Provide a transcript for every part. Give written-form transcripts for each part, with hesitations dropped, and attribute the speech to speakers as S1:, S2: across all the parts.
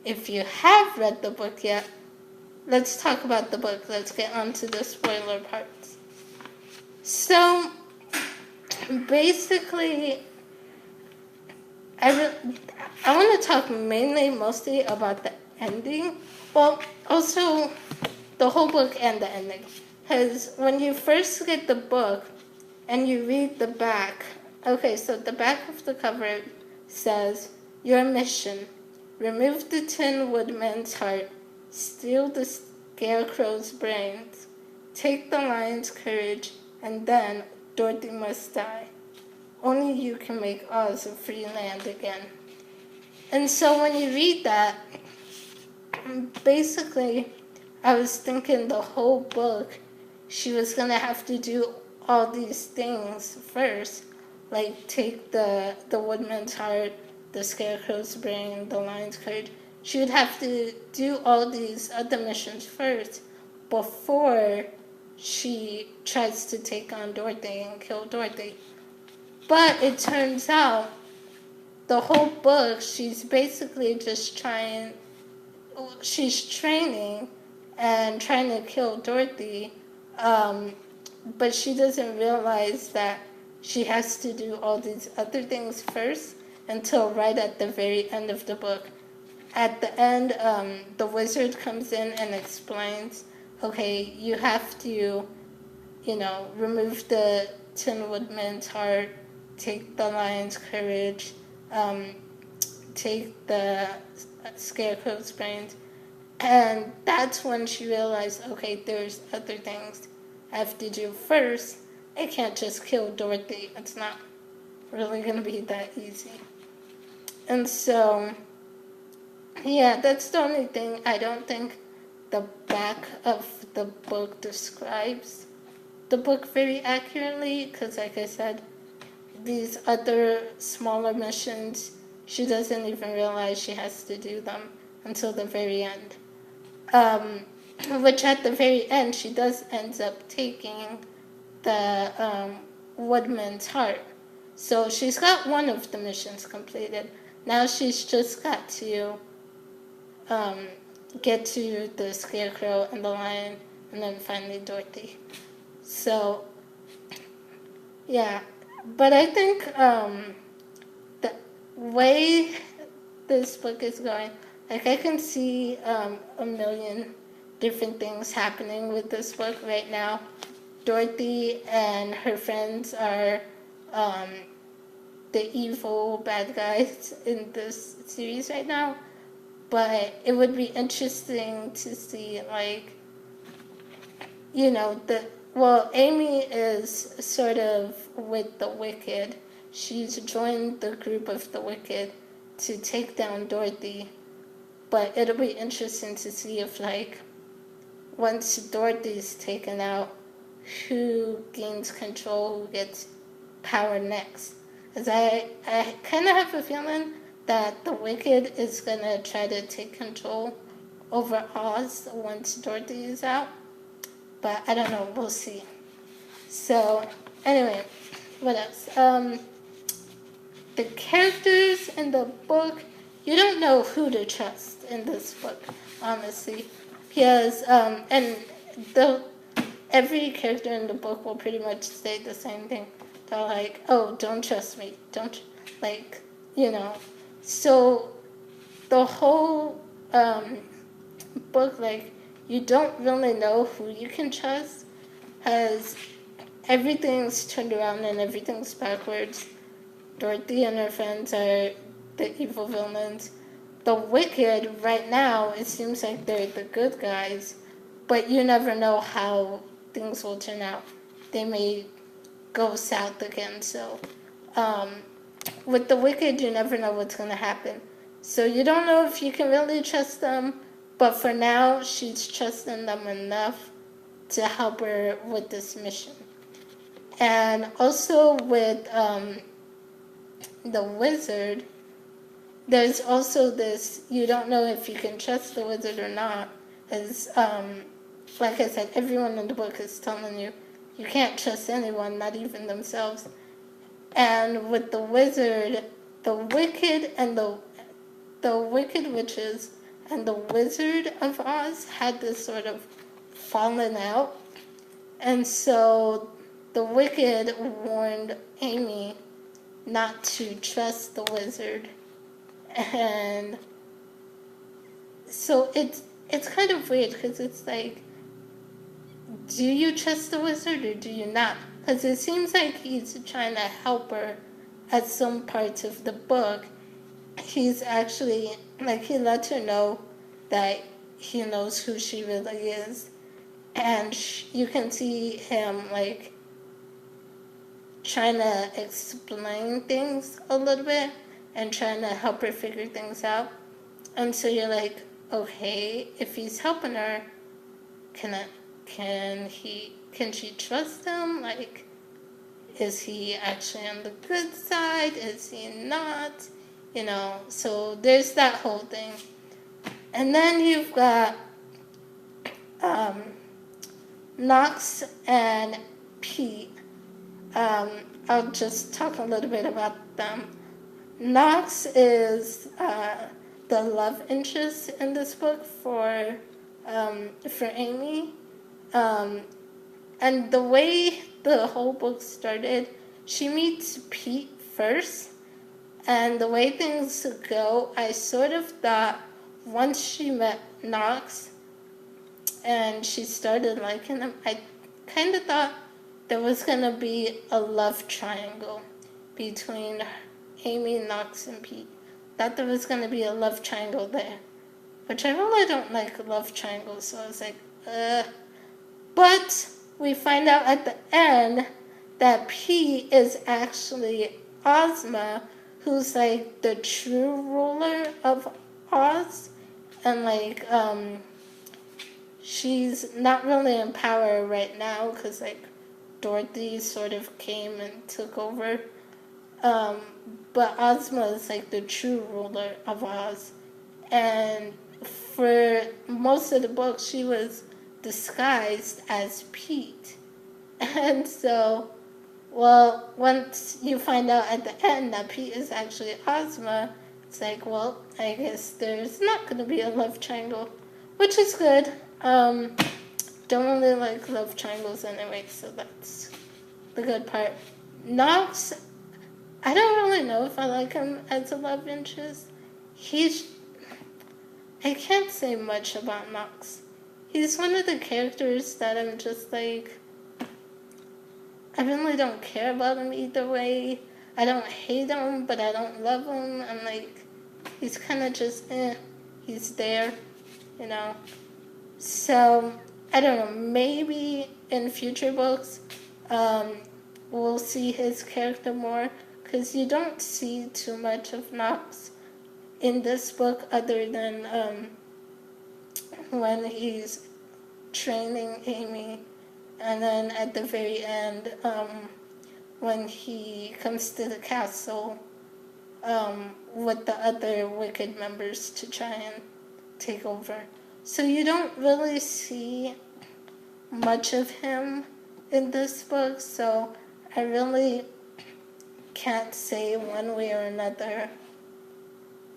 S1: if you have read the book yet, let's talk about the book. Let's get on to the spoiler parts. So, basically, I want to talk mostly about the ending. Well, also the whole book and the ending. Because when you first get the book and you read the back, okay, so the back of the cover says, "Your mission: remove the Tin Woodman's heart, steal the Scarecrow's brains, take the Lion's courage, and then Dorothy must die. Only you can make Oz a free land again." And so when you read that, basically, I was thinking the whole book, she was going to have to do all these things first, like take the Woodman's heart, the Scarecrow's brain, the Lion's courage. She would have to do all these other missions first before she tries to take on Dorothy and kill Dorothy. But it turns out the whole book, she's basically just she's training and trying to kill Dorothy, but she doesn't realize that she has to do all these other things first until right at the very end of the book. At the end, the wizard comes in and explains, okay, you have to, remove the Tin Woodman's heart, take the Lion's courage, take the Scarecrow's brains. And that's when she realized, okay, there's other things I have to do first. I can't just kill Dorothy. It's not really going to be that easy. And so, yeah, that's the only thing. I don't think the back of the book describes the book very accurately, because like I said, these other smaller missions, she doesn't even realize she has to do them until the very end. Which at the very end, she does end up taking the Woodman's heart. So she's got one of the missions completed. Now she's just got to get to the Scarecrow and the Lion, and then finally Dorothy. So, yeah. But I think the way this book is going, like I can see a million different things happening with this book right now. Dorothy and her friends are the evil bad guys in this series right now. But it would be interesting to see, like, Amy is sort of with the Wicked. She's joined the group of the Wicked to take down Dorothy. But it'll be interesting to see if, like, once Dorothy's taken out, who gains control, who gets power next. Because I kind of have a feeling that the Wicked is going to try to take control over Oz once Dorothy is out. But I don't know. We'll see. So, anyway, what else? The characters in the book, you don't know who to trust in this book, honestly. Because, every character in the book will pretty much say the same thing. They're like, oh, don't trust me. Don't, So, the whole book, like, you don't really know who you can trust, because everything's turned around and everything's backwards. Dorothy and her friends are the evil villains. The Wicked, right now, it seems like they're the good guys, but you never know how things will turn out. They may go south again, so with the Wicked, you never know what's going to happen. So you don't know if you can really trust them, but for now, she's trusting them enough to help her with this mission. And also with the wizard, there's also this, you don't know if you can trust the wizard or not, as like I said, everyone in the book is telling you, you can't trust anyone, not even themselves. And with the wizard, the wicked and the wicked witches and the Wizard of Oz had this sort of fallen out. And so the Wicked warned Amy not to trust the wizard. And so it's kind of weird because it's like, do you trust the wizard or do you not? Because it seems like he's trying to help her at some parts of the book. He's actually, like, he lets her know that he knows who she really is. And you can see him, like, trying to explain things a little bit and trying to help her figure things out. And so you're like, okay, if he's helping her, can she trust him? Like, is he actually on the good side? Is he not? So there's that whole thing. And then you've got Knox and Pete. I'll just talk a little bit about them. Knox is the love interest in this book for Amy. And the way the whole book started, she meets Pete first. And the way things go, I sort of thought once she met Knox and she started liking him, I kind of thought there was going to be a love triangle between Amy, Knox, and Pete. Thought there was going to be a love triangle there. Which I really don't like love triangles, so I was like, But we find out at the end that Pete is actually Ozma, who's like the true ruler of Oz. And like, she's not really in power right now because like Dorothy sort of came and took over. But Ozma is like the true ruler of Oz. And for most of the book, she was disguised as Pete. And so, well, once you find out at the end that Pete is actually Ozma, it's like, well, I guess there's not going to be a love triangle, which is good. Don't really like love triangles anyway, so that's the good part. Knox, I don't really know if I like him as a love interest. I can't say much about Knox. He's one of the characters that I'm just like, I really don't care about him either way. I don't hate him, but I don't love him. I'm like, he's kind of just, he's there, So, I don't know, maybe in future books, we'll see his character more, because you don't see too much of Knox in this book other than when he's training Amy, and then at the very end, when he comes to the castle with the other Wicked members to try and take over. So you don't really see much of him in this book, so I really can't say one way or another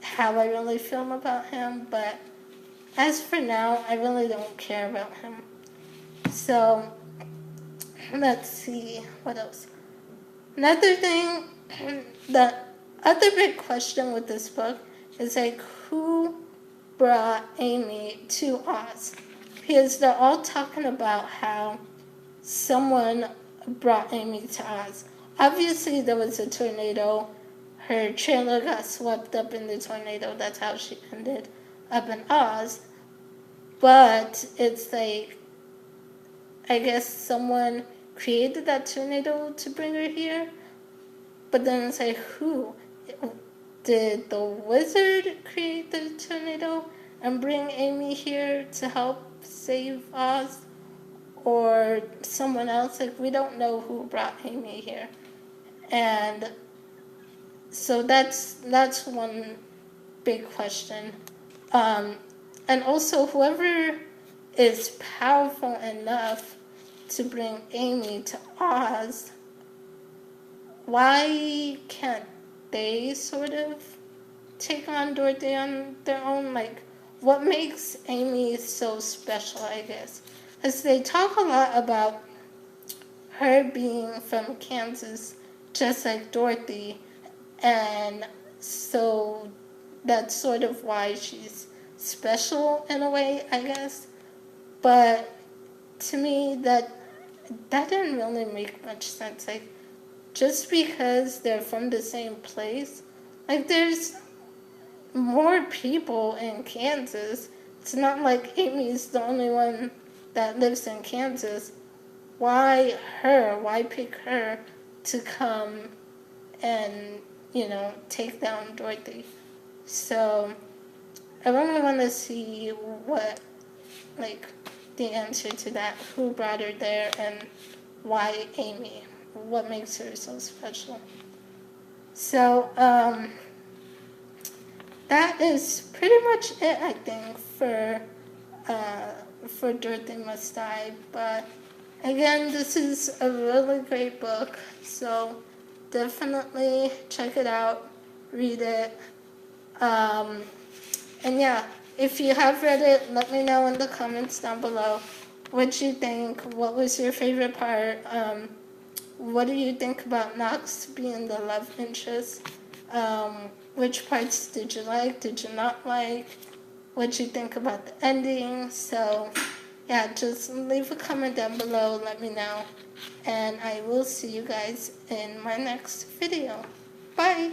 S1: how I really feel about him, but as for now, I really don't care about him. So, let's see, what else? Another thing, the other big question with this book is like, who brought Amy to Oz? Because they're all talking about how someone brought Amy to Oz. Obviously, there was a tornado. Her trailer got swept up in the tornado. That's how she ended up in Oz. But it's like, I guess someone created that tornado to bring her here. But then it's like, who? Did the wizard create the tornado and bring Amy here to help save Oz? Or someone else? Like, we don't know who brought Amy here. And so that's one big question. And also, whoever is powerful enough to bring Amy to Oz, why can't they sort of take on Dorothy on their own? Like, what makes Amy so special, I guess, is they talk a lot about her being from Kansas, just like Dorothy, and so that's sort of why she's special in a way, I guess. But to me, that didn't really make much sense. Like, just because they're from the same place, like, there's more people in Kansas. It's not like Amy's the only one that lives in Kansas. Why her? Why pick her to come and, take down Dorothy? So I really want to see what, like, the answer to that. Who brought her there and why Amy? What makes her so special? So, that is pretty much it, I think, for Dorothy Must Die. But again, this is a really great book, so definitely check it out, read it. And yeah, if you have read it, let me know in the comments down below what you think. What was your favorite part? What do you think about Knox being the love interest? Which parts did you like? Did you not like? What you think about the ending? So yeah, just leave a comment down below. Let me know. And I will see you guys in my next video. Bye!